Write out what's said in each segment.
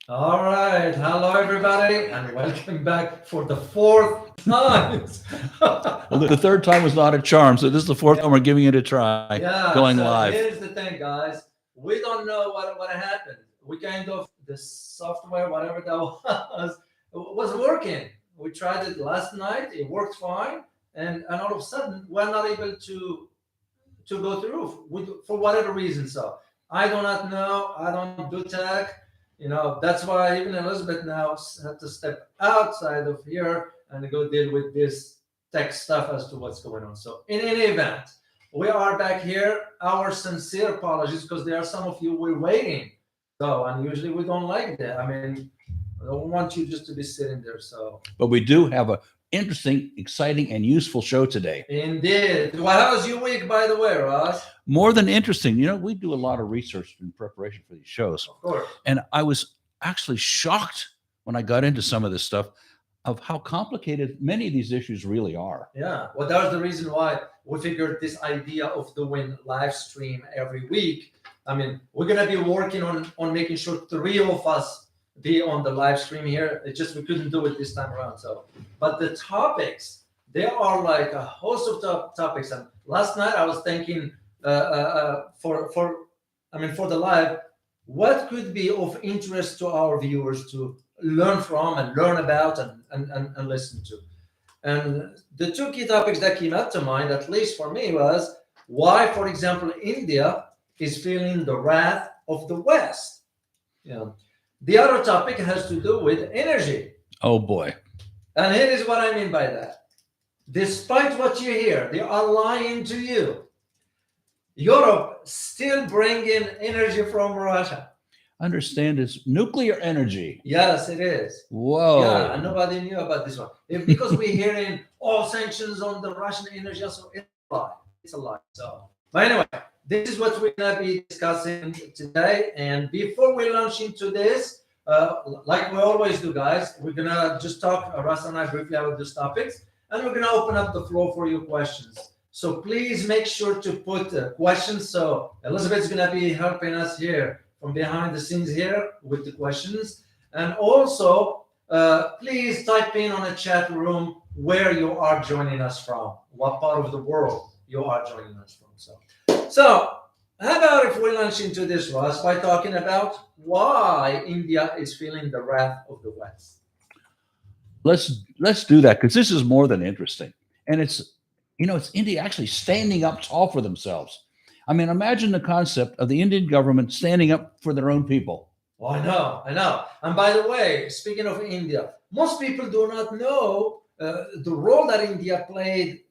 All right. Hello, everybody, and welcome back for the fourth time. Well, the third time was not a charm, so this is the fourth time we're giving it a try. Yeah. Going So live. here's the thing, guys. We don't know what happened. We kind of the software, whatever that was working. We tried it last night. It worked fine, and all of a sudden we're not able to go through for whatever reason. So I do not know. I don't do tech. That's why even Elizabeth now had to step outside of here and go deal with this tech stuff as to what's going on. So in any event, we are back here. Our sincere apologies because there are some of you we're waiting. So and usually we don't like that. I mean, I don't want you just to be sitting there. So But we do have a interesting, exciting, and useful show today. indeed. Well, how was your week, by the way, Ross? More than interesting. We do a lot of research in preparation for these shows. Of course. And I was actually shocked when I got into some of this stuff of how complicated many of these issues really are. Yeah, well, that was the reason why we figured this idea of doing live stream every week. I mean, we're gonna be working on making sure three of us be on the live stream here. It's just we couldn't do it this time around. So, but the topics, there are like a host of topics. And last night I was thinking for the live, what could be of interest to our viewers to learn from and learn about and listen to. And the two key topics that came up to mind, at least for me, was why, for example, India is feeling the wrath of the West. The other topic has to do with energy. Oh boy. And here is what I mean by that. Despite what you hear, they are lying to you. Europe still bringing energy from Russia. Understand it's nuclear energy. Yes, it is. Whoa. Yeah, and nobody knew about this one. Because we're hearing all sanctions on the Russian energy, so it's a lie. It's a lie. So, but anyway, this is what we're gonna be discussing today. And before we launch into this, like we always do, guys, we're gonna just talk, Russ and I, briefly about these topics, and we're gonna open up the floor for your questions. So please make sure to put questions. So Elizabeth's gonna be helping us here from behind the scenes here with the questions. And also, please type in on a chat room where you are joining us from, what part of the world you are joining us from. So how about if we launch into this, Ross, by talking about why India is feeling the wrath of the West? Let's do that, because this is more than interesting. And it's India actually standing up tall for themselves. I mean, imagine the concept of the Indian government standing up for their own people. Oh, I know. And by the way, speaking of India, most people do not know the role that India played,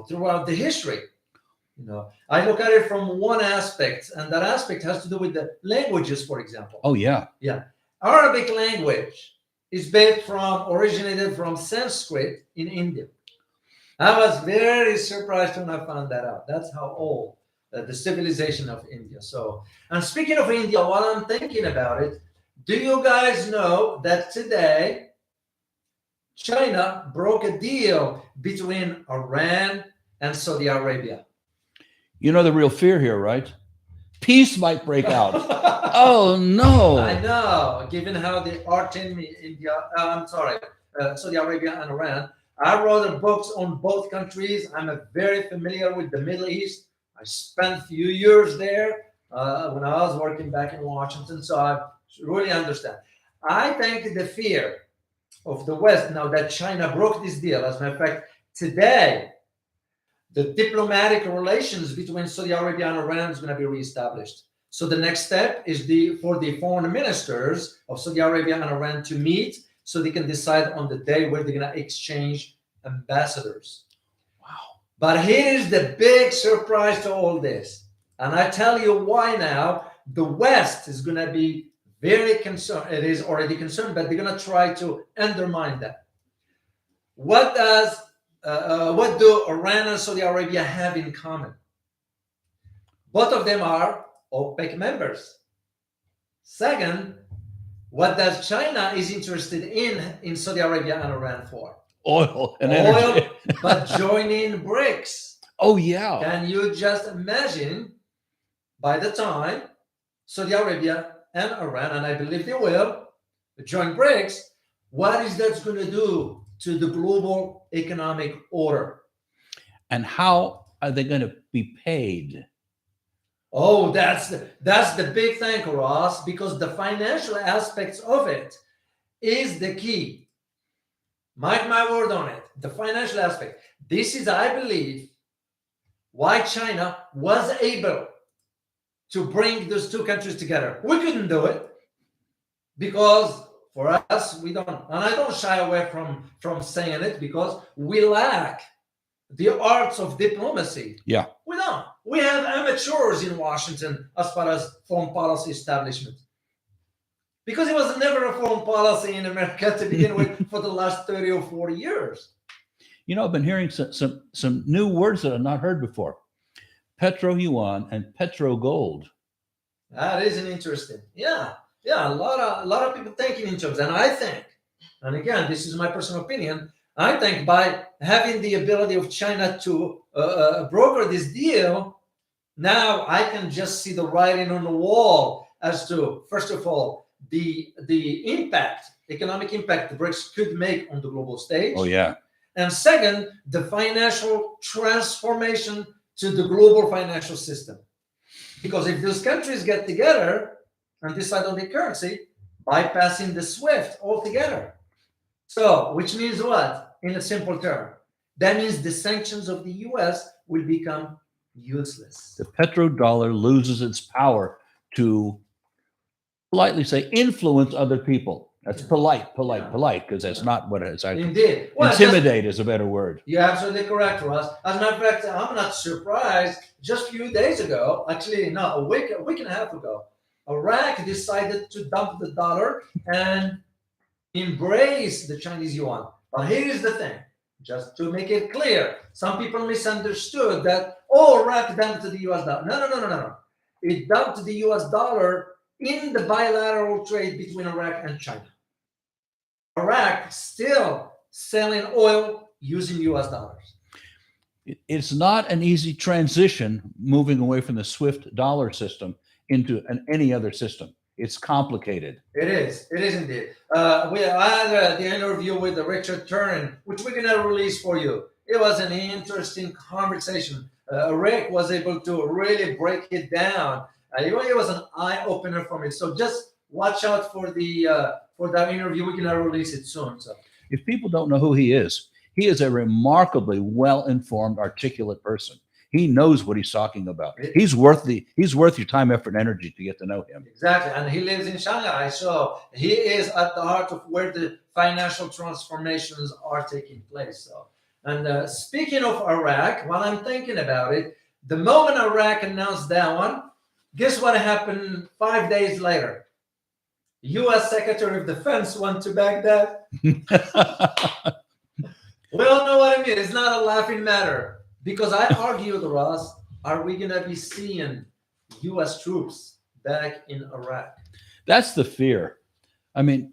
throughout the history. I look at it from one aspect, and that aspect has to do with the languages, for example. Oh, yeah. Yeah. Arabic language is originated from Sanskrit in India. I was very surprised when I found that out. That's how old the civilization of India. So, and speaking of India, while I'm thinking about it, do you guys know that today China broke a deal between Iran and Saudi Arabia? You know the real fear here, right? Peace might break out. Oh no! I know. Given how they are in Saudi Arabia and Iran. I wrote books on both countries. I'm very familiar with the Middle East. I spent a few years there when I was working back in Washington, so I really understand. I think the fear of the West, now that China broke this deal, as a matter of fact, today, the diplomatic relations between Saudi Arabia and Iran is going to be reestablished. So the next step is for the foreign ministers of Saudi Arabia and Iran to meet so they can decide on the day where they're going to exchange ambassadors. Wow. But here's the big surprise to all this. And I tell you why now. The West is going to be very concerned. It is already concerned, but they're going to try to undermine that. What do Iran and Saudi Arabia have in common? Both of them are OPEC members. Second, what does China is interested in Saudi Arabia and Iran for? Oil and energy. But joining BRICS. Oh, yeah. Can you just imagine by the time Saudi Arabia and Iran, and I believe they will, join BRICS, what is that going to do to the global economic order? And how are they going to be paid? Oh, that's the big thing, Ross, because the financial aspects of it is the key. Mark my word on it. The financial aspect. This is, I believe, why China was able to bring those two countries together. We couldn't do it because for us, we don't, and I don't shy away from saying it, because we lack the arts of diplomacy. Yeah. We don't. We have amateurs in Washington as far as foreign policy establishment. Because it was never a foreign policy in America to begin with for the last 30 or 40 years. You know, I've been hearing some new words that I've not heard before. Petro Yuan and Petro Gold. That is an interesting. Yeah. A lot of people thinking in terms, and I think, and again, this is my personal opinion, I think by having the ability of China to broker this deal, now I can just see the writing on the wall as to, first of all, the impact, economic impact the BRICS could make on the global stage. Oh, yeah. And second, the financial transformation to the global financial system. Because if those countries get together and decide on the currency, bypassing the SWIFT altogether. So, which means what? In a simple term, that means the sanctions of the U.S. will become useless. The petrodollar loses its power to, politely say, influence other people. That's polite, because that's not what it's actually. Indeed. Well, intimidate is a better word. You're absolutely correct, Ross. As a matter of fact, I'm not surprised. Just a few days ago, actually, no, a week and a half ago, Iraq decided to dump the dollar and embrace the Chinese yuan. But here is the thing, just to make it clear, some people misunderstood that, Iraq dumped the US dollar. No. It dumped the US dollar in the bilateral trade between Iraq and China. Iraq still selling oil using US dollars. It's not an easy transition moving away from the SWIFT dollar system into any other system. It's complicated. It is indeed. I had the interview with Richard Turin, which we're going to release for you. It was an interesting conversation. Rick was able to really break it down. It was an eye-opener for me. So just watch out for that interview. We're going to release it soon. So, if people don't know who he is a remarkably well-informed, articulate person. He knows what he's talking about. He's worth your time, effort, and energy to get to know him. Exactly. And he lives in Shanghai. So he is at the heart of where the financial transformations are taking place. So, and speaking of Iraq, while I'm thinking about it, the moment Iraq announced that one, guess what happened 5 days later? U.S. Secretary of Defense went to Baghdad. We all know what I mean. It's not a laughing matter. Because I argued, Ross, are we going to be seeing U.S. troops back in Iraq? That's the fear. I mean,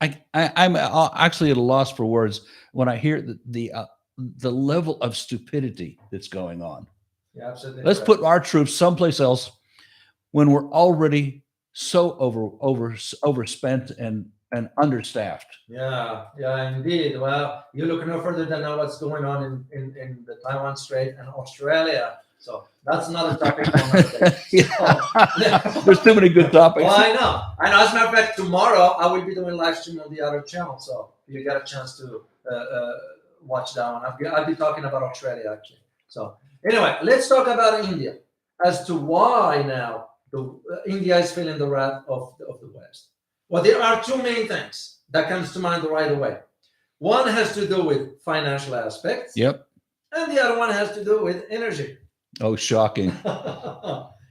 I'm actually at a loss for words when I hear the level of stupidity that's going on. Yeah, absolutely. Let's put our troops someplace else when we're already so overspent and understaffed. Yeah, indeed. Well, you look no further than what's going on in the Taiwan Strait and Australia. So that's another topic for another day. There's too many good topics. Well, I know. As a matter of fact, tomorrow I will be doing live stream on the other channel. So if you get a chance to watch that one, I'll be talking about Australia actually. So anyway, let's talk about India as to why now India is feeling the wrath of the West. Well, there are two main things that comes to mind right away. One has to do with financial aspects. Yep. And the other one has to do with energy. Oh, shocking.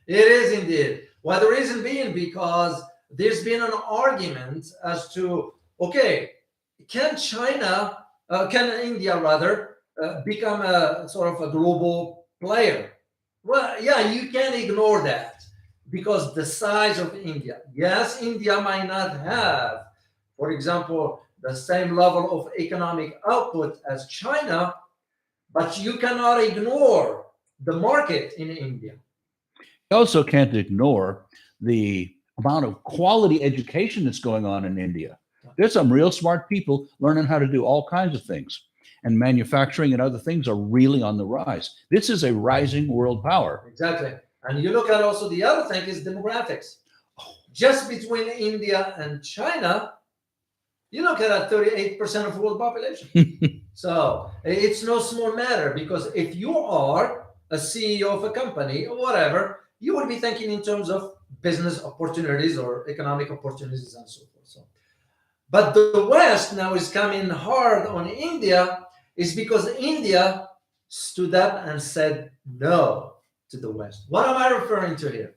It is indeed. Well, the reason being because there's been an argument as to, okay, can India rather, become a sort of a global player? Well, yeah, you can't ignore that. Because the size of India. Yes, India might not have, for example, the same level of economic output as China, but you cannot ignore the market in India. You also can't ignore the amount of quality education that's going on in India. There's some real smart people learning how to do all kinds of things. And manufacturing and other things are really on the rise. This is a rising world power. Exactly. And you look at also the other thing is demographics. Just between India and China, you look at 38% of world population. So it's no small matter, because if you are a CEO of a company or whatever, you would be thinking in terms of business opportunities or economic opportunities and so forth. So, but the West now is coming hard on India, is because India stood up and said no to the West. What am I referring to here?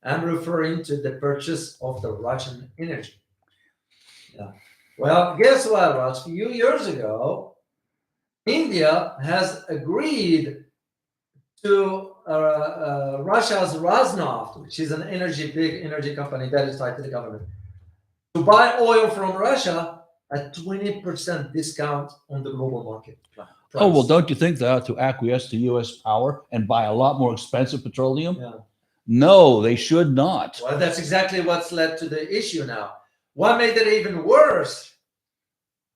I'm referring to the purchase of the Russian energy. Yeah. Well, guess what, Raj? A few years ago, India has agreed to Russia's Rosneft, which is an big energy company that is tied to the government, to buy oil from Russia at 20% discount on the global market price. Oh, well, don't you think they ought to acquiesce to U.S. power and buy a lot more expensive petroleum? Yeah. No, they should not. Well, that's exactly what's led to the issue now. What made it even worse,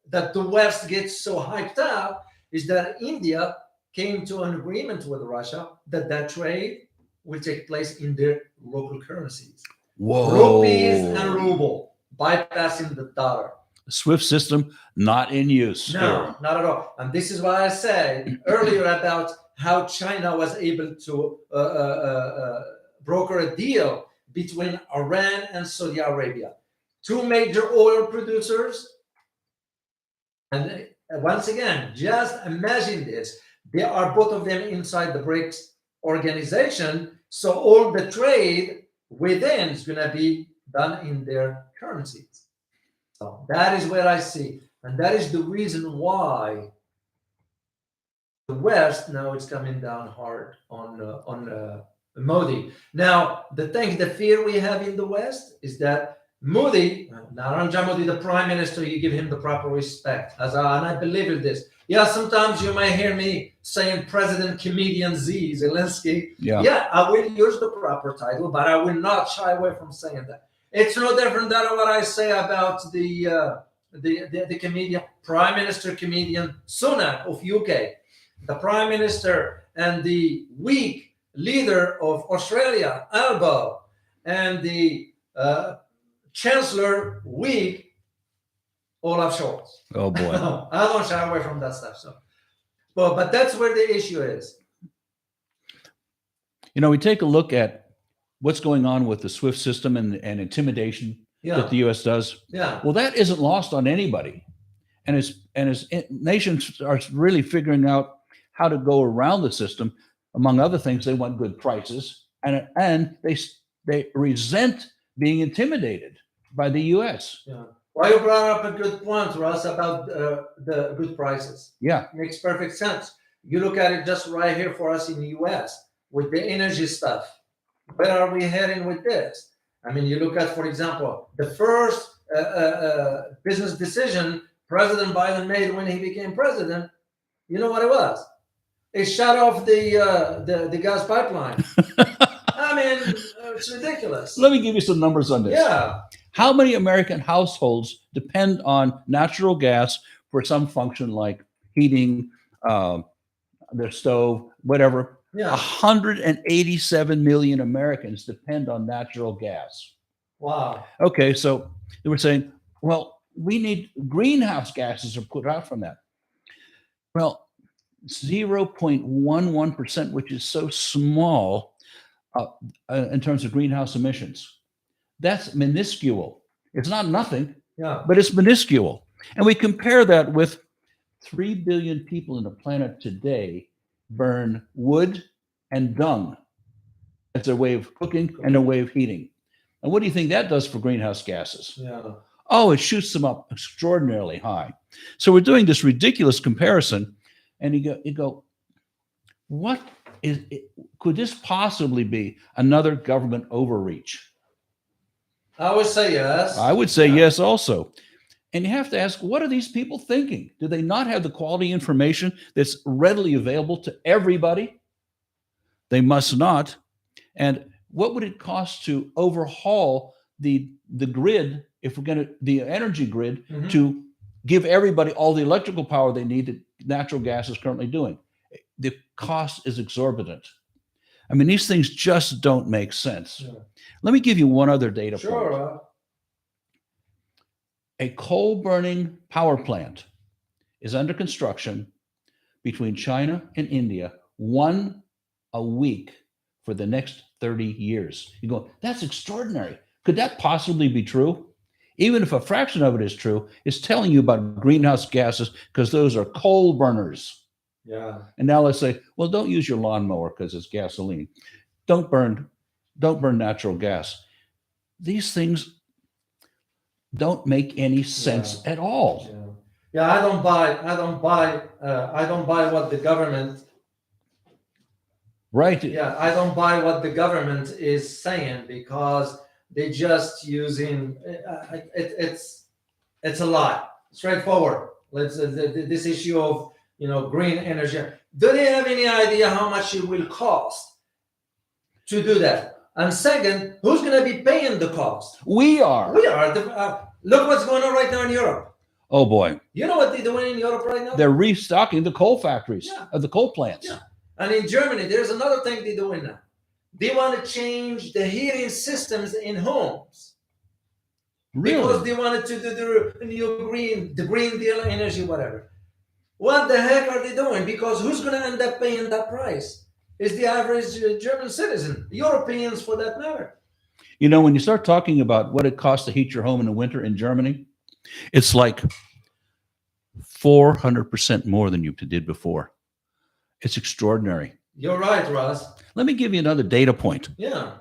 that the West gets so hyped up, is that India came to an agreement with Russia that trade will take place in their local currencies. Whoa. Rupees and ruble, bypassing the dollar. SWIFT system not in use. No, here. not at all. And this is why I said earlier about how China was able to broker a deal between Iran and Saudi Arabia, two major oil producers. And once again, just imagine this. They are both of them inside the BRICS organization. So all the trade within is going to be done in their currencies. So that is where I see. And that is the reason why the West now is coming down hard on Modi. Now, the fear we have in the West is that Modi, Narendra Modi, the prime minister, you give him the proper respect. And I believe in this. Yeah, sometimes you might hear me saying President Comedian Z, Zelensky. Yeah, I will use the proper title, but I will not shy away from saying that. It's no different than what I say about the comedian, Prime Minister comedian Sunak of UK, the Prime Minister and the weak leader of Australia, Albo, and the Chancellor weak, Olaf Scholz. Oh boy. I don't shy away from that stuff. So, but that's where the issue is. You know, we take a look at what's going on with the SWIFT system and intimidation that the U.S. does. Yeah. Well, that isn't lost on anybody, and as nations are really figuring out how to go around the system. Among other things, they want good prices, and they resent being intimidated by the U.S. Yeah. Well, you brought up a good point, Russ, about the good prices. Yeah. Makes perfect sense. You look at it just right here for us in the U.S. with the energy stuff. Where are we heading with this? I mean, you look at, for example, the first business decision President Biden made when he became president. You know what it was? It shut off the gas pipeline. I mean, it's ridiculous. Let me give you some numbers on this. Yeah. How many American households depend on natural gas for some function like heating, their stove, whatever? Yeah. 187 million Americans depend on natural gas. Wow. Okay, so they were saying, well, we need greenhouse gases are put out from that. Well, 0.11%, which is so small in terms of greenhouse emissions. That's minuscule. It's not nothing, but it's minuscule. And we compare that with 3 billion people on the planet today burn wood and dung as their way of cooking and their way of heating. And what do you think that does for greenhouse gases? Yeah. Oh, it shoots them up extraordinarily high. So we're doing this ridiculous comparison, and you go, what is it? Could this possibly be another government overreach? I would say yes. I would say yes also. And you have to ask, what are these people thinking? Do they not have the quality information that's readily available to everybody? They must not. And what would it cost to overhaul the grid, if we're going to the energy grid Mhm. to give everybody all the electrical power they need that natural gas is currently doing. The cost is exorbitant. I mean, these things just don't make sense. Yeah. Let me give you one other data point. Sure. A coal burning power plant is under construction between China and India, one a week for the next 30 years. You go, that's extraordinary. Could that possibly be true? Even if a fraction of it is true, it's telling you about greenhouse gases because those are coal burners. Yeah. And now let's say, well, don't use your lawnmower because it's gasoline. Don't burn natural gas. These things don't make any sense at all. Yeah. I don't buy what the government. Right. Yeah, I don't buy what the government is saying because they're just using it's a lie. Straightforward. This issue of green energy. Do they have any idea how much it will cost to do that? And second, who's going to be paying the cost? We are. We are. Look what's going on right now in Europe. Oh boy. You know what they're doing in Europe right now? They're restocking the coal factories of the coal plants. Yeah. And in Germany, there's another thing they're doing now. They want to change the heating systems in homes. Really? Because they wanted to do the new Green Deal energy, whatever. What the heck are they doing? Because who's going to end up paying that price? Is the average German citizen, Europeans for that matter. When you start talking about what it costs to heat your home in the winter in Germany, it's like 400% more than you did before. It's extraordinary. You're right, Ross. Let me give you another data point. Yeah.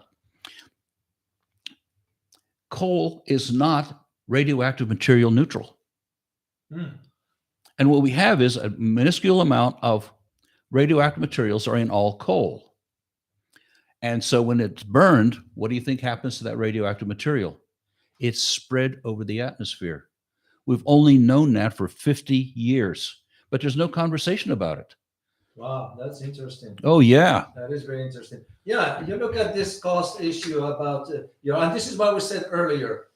Coal is not radioactive material neutral. Hmm. And what we have is a minuscule amount of radioactive materials are in all coal. And so when it's burned, what do you think happens to that radioactive material? It's spread over the atmosphere. We've only known that for 50 years, but there's no conversation about it. Wow, that's interesting. Oh, yeah. That is very interesting. Yeah, you look at this cost issue about, and this is why we said earlier,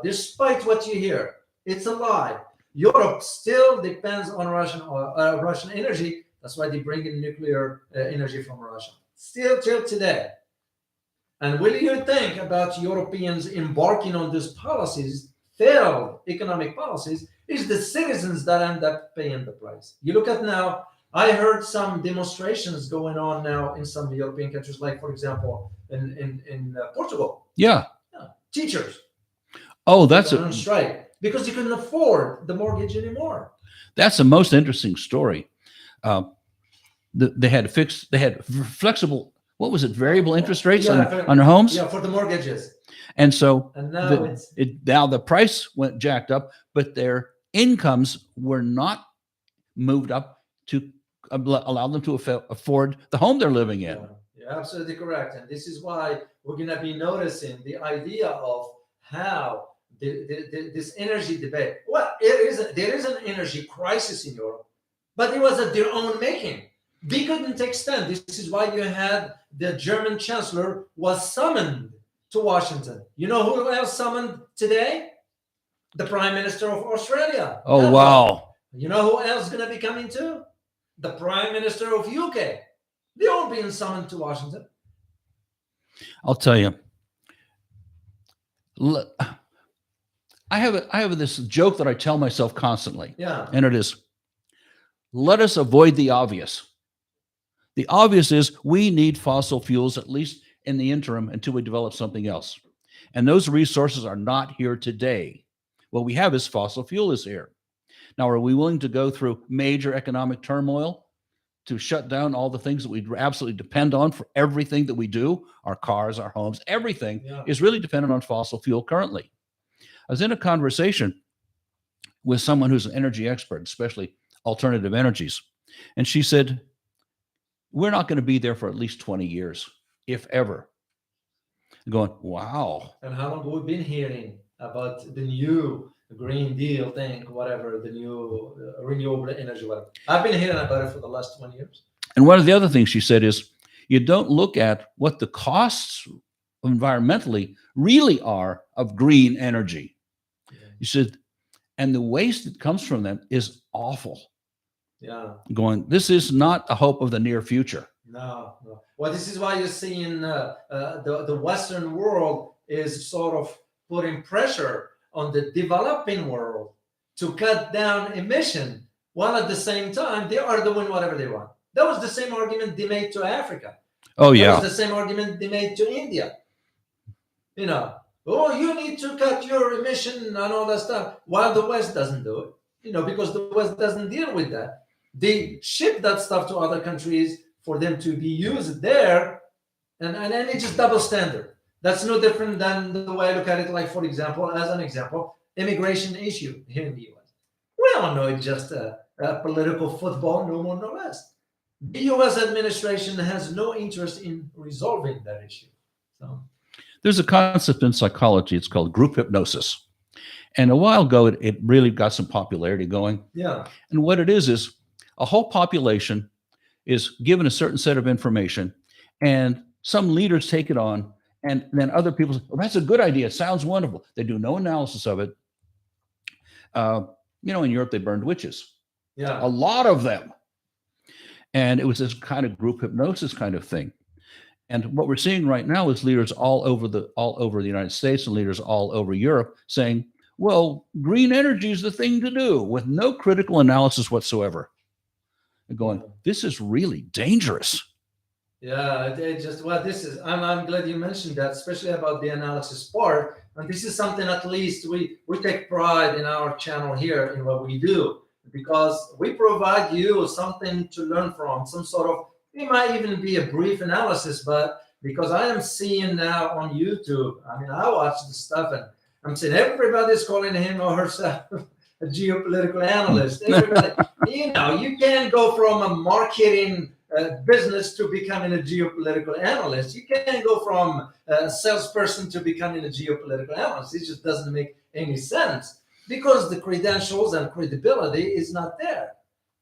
despite what you hear, it's a lie. Europe still depends on Russian energy. That's why they bring in nuclear energy from Russia. Still till today. And will you think about Europeans embarking on these policies, failed economic policies, is the citizens that end up paying the price. You look at now, I heard some demonstrations going on now in some European countries, like, for example, in Portugal. Yeah. Teachers. Oh, that's on strike because you couldn't afford the mortgage anymore. That's the most interesting story. They had flexible, what was it, variable interest rates on their homes? Yeah, for the mortgages. And so now now the price went jacked up, but their incomes were not moved up to allow them to afford the home they're living in. Yeah, you're absolutely correct. And this is why we're going to be noticing the idea of how this energy debate. Well, there is an energy crisis in Europe, but it was at their own making. They couldn't extend. This is why you had the German chancellor was summoned to Washington. You know who else summoned today? The Prime Minister of Australia. Oh, wow. You know who else is going to be coming too? The Prime Minister of UK. They're all being summoned to Washington. I'll tell you. I have this joke that I tell myself constantly. Yeah. And it is, let us avoid the obvious. The obvious is we need fossil fuels, at least in the interim, until we develop something else. And those resources are not here today. What we have is fossil fuel is here. Now, are we willing to go through major economic turmoil to shut down all the things that we absolutely depend on for everything that we do? Our cars, our homes, everything is really dependent on fossil fuel currently. I was in a conversation with someone who's an energy expert, especially alternative energies. And she said, we're not going to be there for at least 20 years, if ever. I'm going, wow. And how long have we been hearing about the new Green Deal thing, whatever, the new renewable energy, whatever? I've been hearing about it for the last 20 years. And one of the other things she said is, you don't look at what the costs environmentally really are of green energy. You said, and the waste that comes from them is awful. Yeah. Going, this is not a hope of the near future. No, no. Well, this is why you're seeing the Western world is sort of putting pressure on the developing world to cut down emission, while at the same time they are doing whatever they want. That was the same argument they made to Africa. Oh, That yeah. was the same argument they made to India. You know, oh, you need to cut your emission and all that stuff, while the West doesn't do it. You know, because the West doesn't deal with that. They ship that stuff to other countries for them to be used there, and it's just double standard. That's no different than the way I look at it. Like, for example, as an example, immigration issue here in the U.S. We all know it's just a political football, no more, no less. The U.S. administration has no interest in resolving that issue. So There's a concept in psychology. It's called group hypnosis. And a while ago, it really got some popularity going. yeah, And what it is a whole population is given a certain set of information, and some leaders take it on, and then other people say, "Oh, that's a good idea. It sounds wonderful." They do no analysis of it. In Europe, they burned witches, yeah, a lot of them. And it was this kind of group hypnosis kind of thing. And what we're seeing right now is leaders all over the United States and leaders all over Europe saying, well, green energy is the thing to do, with no critical analysis whatsoever. And going, this is really dangerous. yeah. This is. I'm glad you mentioned that, especially about the analysis part. And this is something, at least we take pride in our channel here in what we do, because we provide you something to learn from, some sort of, it might even be a brief analysis, but because I am seeing now on YouTube, I mean, I watch the stuff and I'm seeing everybody's calling him or herself a geopolitical analyst. Everybody, you can't go from a marketing business to becoming a geopolitical analyst. You can't go from a salesperson to becoming a geopolitical analyst. It just doesn't make any sense, because the credentials and credibility is not there.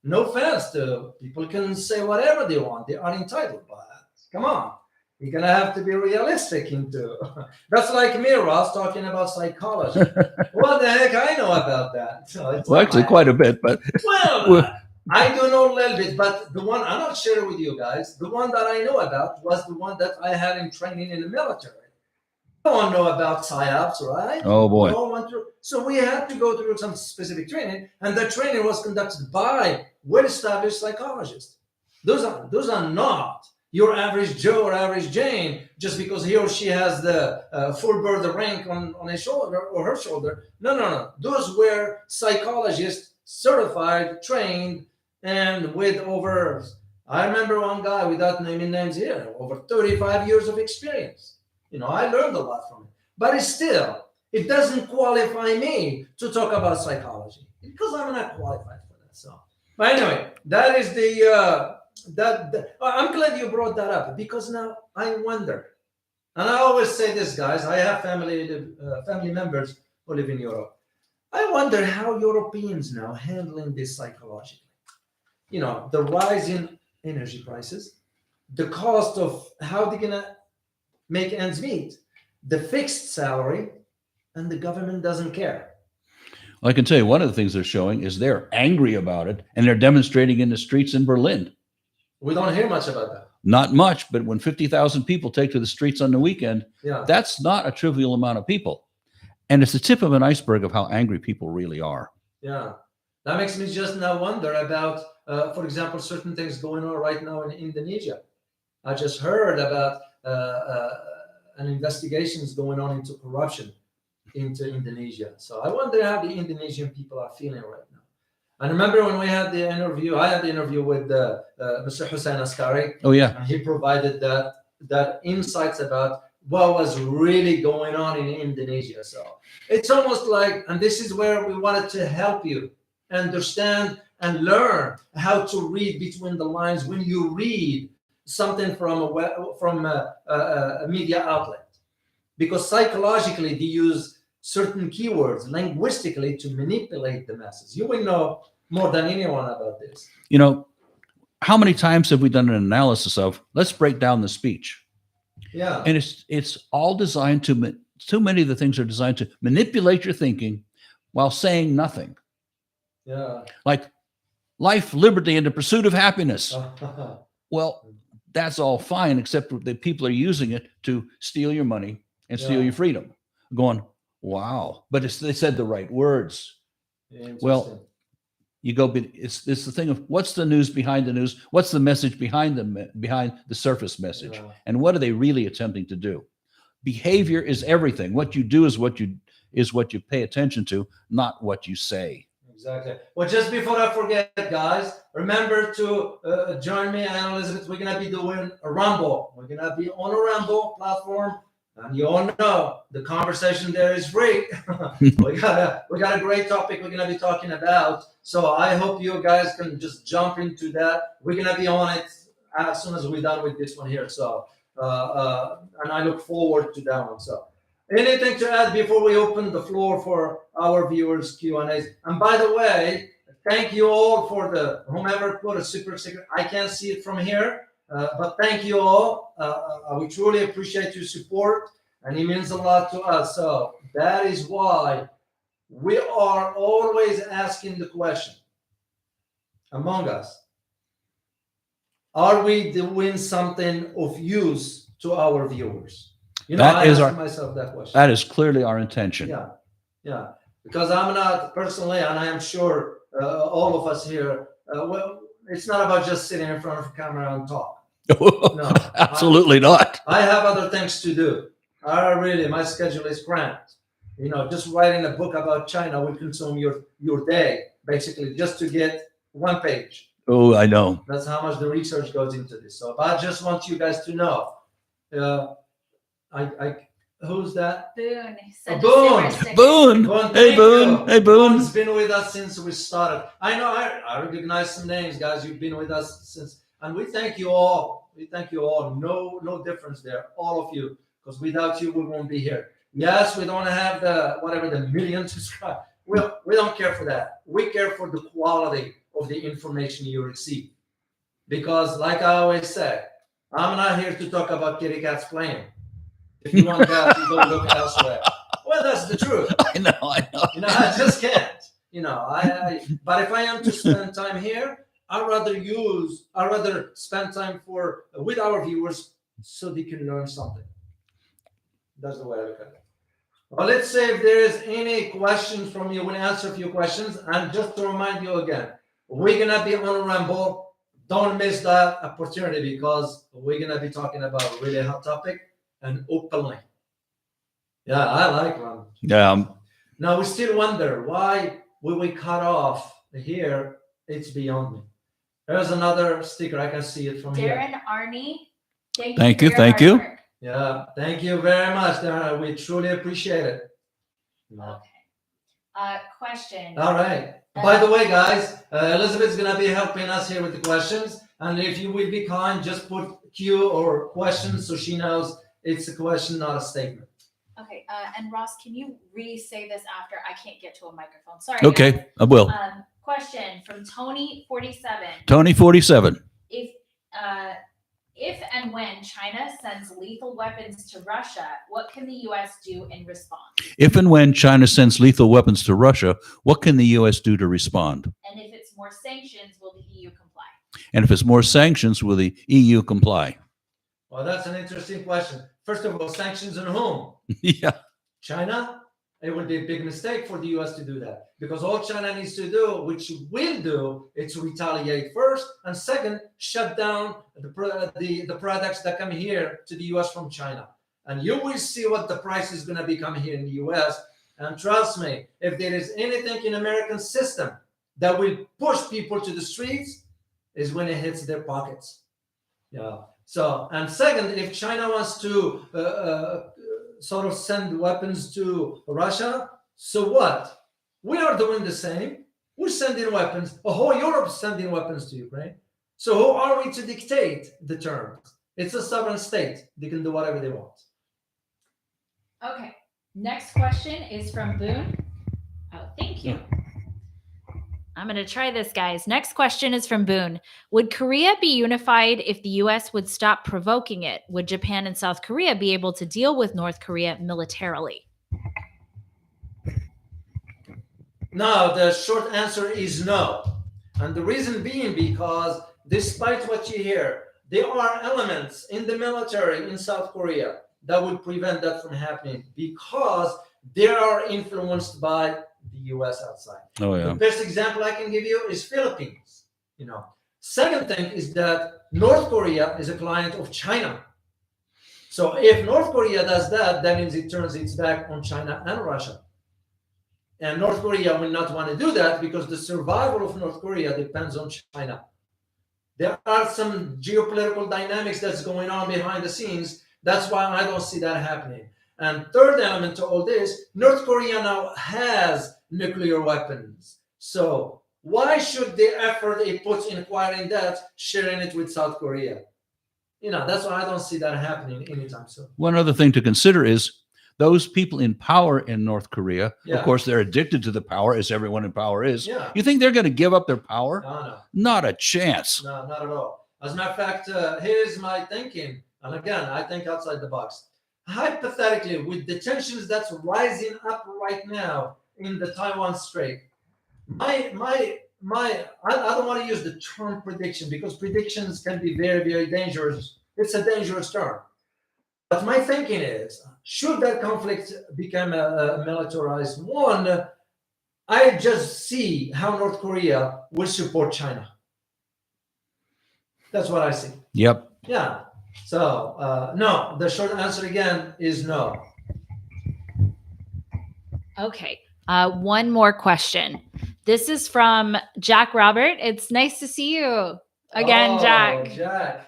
No offense to people, can say whatever they want. They are entitled, but come on. You're going to have to be realistic into. That's like me, Ross, talking about psychology. What the heck I know about that? So well, actually quite a bit, but. Well, I do know a little bit, but the one I'm not sharing with you guys, the one that I know about was the one that I had in training in the military. We all know about PSYOPs, right? Oh, boy. We all went through. So we had to go through some specific training, and the training was conducted by well-established psychologists. Those are not your average Joe or average Jane, just because he or she has the full bird rank on his shoulder or her shoulder. No. Those were psychologists, certified, trained, and with over, I remember one guy, without naming names here, over 35 years of experience. I learned a lot from it. But it doesn't qualify me to talk about psychology, because I'm not qualified for that. So, but anyway, that is I'm glad you brought that up, because now I wonder, and I always say this, guys, I have family members who live in Europe. I wonder how Europeans now handling this psychologically. The rise in energy prices, the cost of how they're going to make ends meet, the fixed salary, and the government doesn't care. Well, I can tell you one of the things they're showing is they're angry about it, and they're demonstrating in the streets in Berlin. We don't hear much about that. Not much, but when 50,000 people take to the streets on the weekend, Yeah, that's not a trivial amount of people. And it's the tip of an iceberg of how angry people really are. yeah. That makes me just now wonder about, for example, certain things going on right now in Indonesia. I just heard about an investigation is going on into corruption into Indonesia. So I wonder how the Indonesian people are feeling right now. And remember when we had the interview, I had the interview with Mr. Hussein Askari. Oh, yeah. And he provided that insights about what was really going on in Indonesia. So it's almost like, and this is where we wanted to help you understand and learn how to read between the lines when you read something from a media outlet, because psychologically they use certain keywords linguistically to manipulate the masses. You will know more than anyone about this. How many times have we done an analysis of, let's break down the speech? Yeah. And it's all designed to, too many of the things are designed to manipulate your thinking while saying nothing. Yeah. Like life, liberty, and the pursuit of happiness. Well, that's all fine, except that people are using it to steal your money and steal Yeah. your freedom. Going, wow. But they said the right words. Well, you go, it's the thing of what's the news behind the news? What's the message behind the surface message? Yeah. And what are they really attempting to do? Behavior is everything. What you do is what you pay attention to, not what you say. Exactly. Well, just before I forget, guys, remember to join me and Elizabeth. We're gonna be doing a Rumble. We're gonna be on a Rumble platform, and you all know the conversation there is free. we got a great topic we're gonna be talking about. So I hope you guys can just jump into that. We're gonna be on it as soon as we're done with this one here. So and I look forward to that one. So. Anything to add before we open the floor for our viewers' Q&As? And by the way, thank you all for whomever put a super secret. I can't see it from here, but thank you all. We truly appreciate your support, and it means a lot to us. So that is why we are always asking the question among us: are we doing something of use to our viewers? You know, I ask myself that question. That is clearly our intention. Yeah. Because I'm not personally, and I am sure all of us here, well, it's not about just sitting in front of a camera and talk. No, absolutely not. I have other things to do. My schedule is cramped. You know, just writing a book about China will consume your day, basically, just to get one page. Oh, I know. That's how much the research goes into this. So I just want you guys to know. Who's that? Boone. Boone. Hey, Boone. Hey, Boone. Boone's been with us since we started. I know. I recognize some names, guys. You've been with us since, and we thank you all. We thank you all. No difference there, all of you, because without you, we won't be here. Yes, we don't have the million subscribers. We don't care for that. We care for the quality of the information you receive, because, like I always say, I'm not here to talk about kitty cats playing. If you want that, you go look elsewhere. Well, that's the truth. I know. You know, I just can't. You know, but if I am to spend time here, I'd rather spend time with our viewers so they can learn something. That's the way I look at it. Well, let's see if there is any questions from you. We'll answer a few questions. And just to remind you again, we're gonna be on Rumble. Don't miss that opportunity, because we're gonna be talking about a really hot topic. And openly. Yeah, I like Rumble. Yeah. Now we still wonder why we cut off here. It's beyond me. There's another sticker. I can see it from here. Darren Arney. Thank you. Work. Yeah, thank you very much, Darren. We truly appreciate it. Okay. Question. All right. By the way, guys, Elizabeth's gonna be helping us here with the questions. And if you will be kind, just put Q or questions so she knows it's a question, not a statement. Okay. And Ross, can you re-say this after? I can't get to a microphone. Sorry. Okay, guys. I will. Question from Tony47. Tony47. If and when China sends lethal weapons to Russia, what can the U.S. do in response? If and when China sends lethal weapons to Russia, what can the U.S. do to respond? And if it's more sanctions, will the EU comply? And if it's more sanctions, will the EU comply? Well, that's an interesting question. First of all, sanctions on whom? Yeah. China? It would be a big mistake for the U.S. to do that, because all China needs to do, which will do, is retaliate first, and second, shut down the products that come here to the U.S. from China. And you will see what the price is going to become here in the U.S. And trust me, if there is anything in American system that will push people to the streets, is when it hits their pockets. Yeah. So, and second, if China wants to sort of send weapons to Russia, so what? We are doing the same. We're sending weapons. The whole Europe's sending weapons to Ukraine. So who are we to dictate the terms? It's a sovereign state. They can do whatever they want. Okay. Next question is from Boone. Oh, thank you. I'm going to try this, guys. Next question is from Boone. Would Korea be unified if the U.S. would stop provoking it? Would Japan and South Korea be able to deal with North Korea militarily? No, the short answer is no. And the reason being because despite what you hear, there are elements in the military in South Korea that would prevent that from happening because they are influenced by the U.S. outside. Oh, The yeah. best example I can give you is Philippines. Second thing is that North Korea is a client of China. So if North Korea does that, that means it turns its back on China and Russia. And North Korea will not want to do that because the survival of North Korea depends on China. There are some geopolitical dynamics that's going on behind the scenes. That's why I don't see that happening. And third element to all this, North Korea now has nuclear weapons. So why should the effort it puts in acquiring that, sharing it with South Korea? That's why I don't see that happening anytime soon. One other thing to consider is those people in power in North Korea, Yeah. of course, they're addicted to the power, as everyone in power is. Yeah. You think they're going to give up their power? No. Not a chance. No, not at all. As a matter of fact, here's my thinking. And again, I think outside the box. Hypothetically, with the tensions that's rising up right now in the Taiwan Strait, I don't want to use the term prediction because predictions can be very, very dangerous. It's a dangerous term. But my thinking is, should that conflict become a militarized one, I just see how North Korea will support China. That's what I see. Yep. Yeah. So, no, the short answer again is no. Okay. One more question. This is from Jack Robert. It's nice to see you again, Jack. Jack.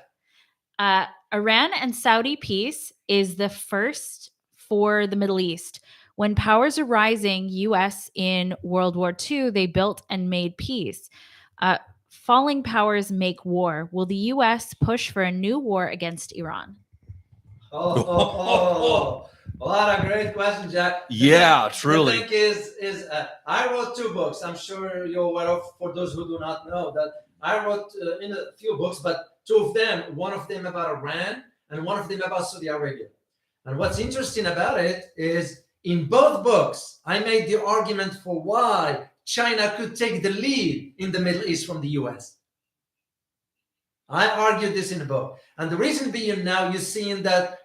Iran and Saudi peace is the first for the Middle East. When powers are rising, U.S. in World War II, they built and made peace. Falling powers make war. Will the U.S. push for a new war against Iran? Oh. A lot of great questions, Jack. Yeah, truly. The thing is I wrote 2 books. I'm sure you're aware of, for those who do not know, that I wrote in a few books, but 2 of them, one of them about Iran and one of them about Saudi Arabia. And what's interesting about it is in both books, I made the argument for why China could take the lead in the Middle East from the US. I argued this in the book. And the reason being now you're seeing that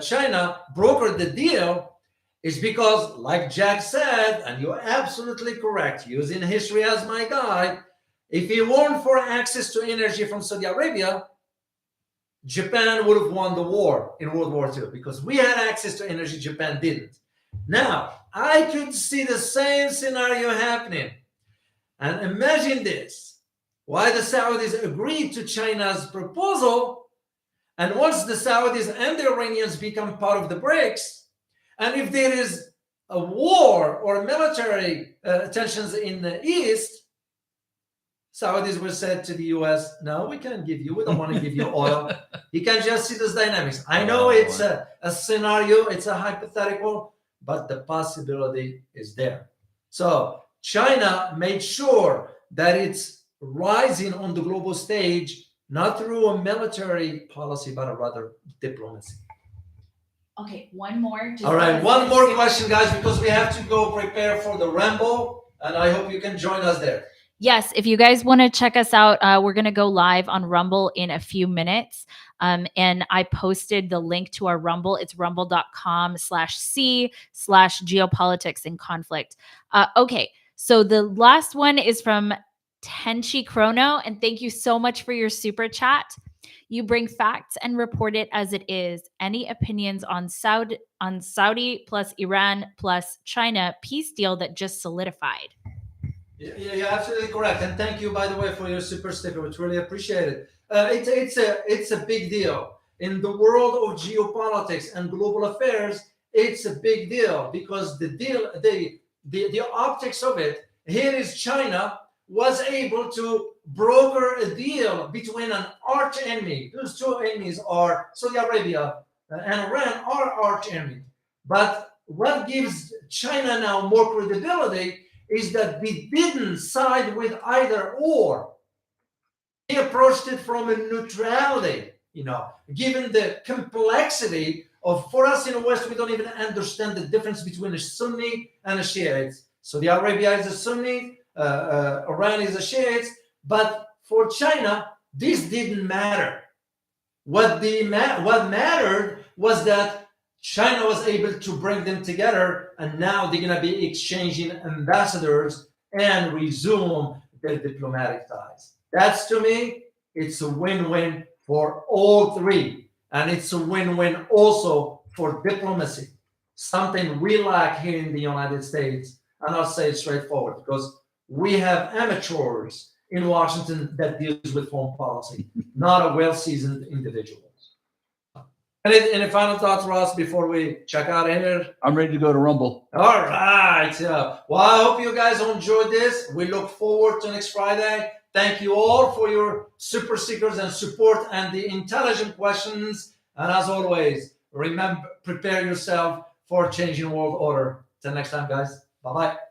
China brokered the deal is because, like Jack said, and you're absolutely correct, using history as my guide, if it weren't for access to energy from Saudi Arabia, Japan would have won the war in World War II because we had access to energy, Japan didn't. Now, I could see the same scenario happening. And imagine this, why the Saudis agreed to China's proposal, and once the Saudis and the Iranians become part of the BRICS, and if there is a war or military tensions in the East, Saudis will say to the US, no, we don't want to give you oil. You can just see those dynamics. I know it's a scenario, it's a hypothetical, but the possibility is there. So China made sure that it's rising on the global stage, not through a military policy, but a rather diplomacy. Okay, one more. All right, one more question, guys, because we have to go prepare for the Rambo, and I hope you can join us there. Yes, if you guys want to check us out, we're going to go live on Rumble in a few minutes. And I posted the link to our Rumble. It's rumble.com/c/geopolitics and conflict. Okay, so the last one is from Tenchi Chrono. And thank you so much for your super chat. You bring facts and report it as it is. Any opinions on Saudi plus Iran plus China peace deal that just solidified? Yeah, you're absolutely correct. And thank you, by the way, for your super sticker. It's really appreciated. It's a big deal. In the world of geopolitics and global affairs, it's a big deal because the optics of it, here is China was able to broker a deal between an arch enemy. Those 2 enemies are Saudi Arabia and Iran are arch enemy. But what gives China now more credibility is that we didn't side with either or. We approached it from a neutrality, given the complexity of, for us in the West, we don't even understand the difference between a Sunni and a Shiite. Saudi Arabia is a Sunni, Iran is a Shiite, but for China, this didn't matter. What mattered was that China was able to bring them together, and now they're going to be exchanging ambassadors and resume their diplomatic ties. That's, to me, it's a win-win for all three. And it's a win-win also for diplomacy, something we lack here in the United States. And I'll say it straightforward, because we have amateurs in Washington that deals with foreign policy, not a well-seasoned individuals. Any final thoughts, Ross, before we check out here? I'm ready to go to Rumble. All right. Well, I hope you guys enjoyed this. We look forward to next Friday. Thank you all for your super seekers and support and the intelligent questions. And as always, remember, prepare yourself for changing world order. Till next time, guys. Bye-bye.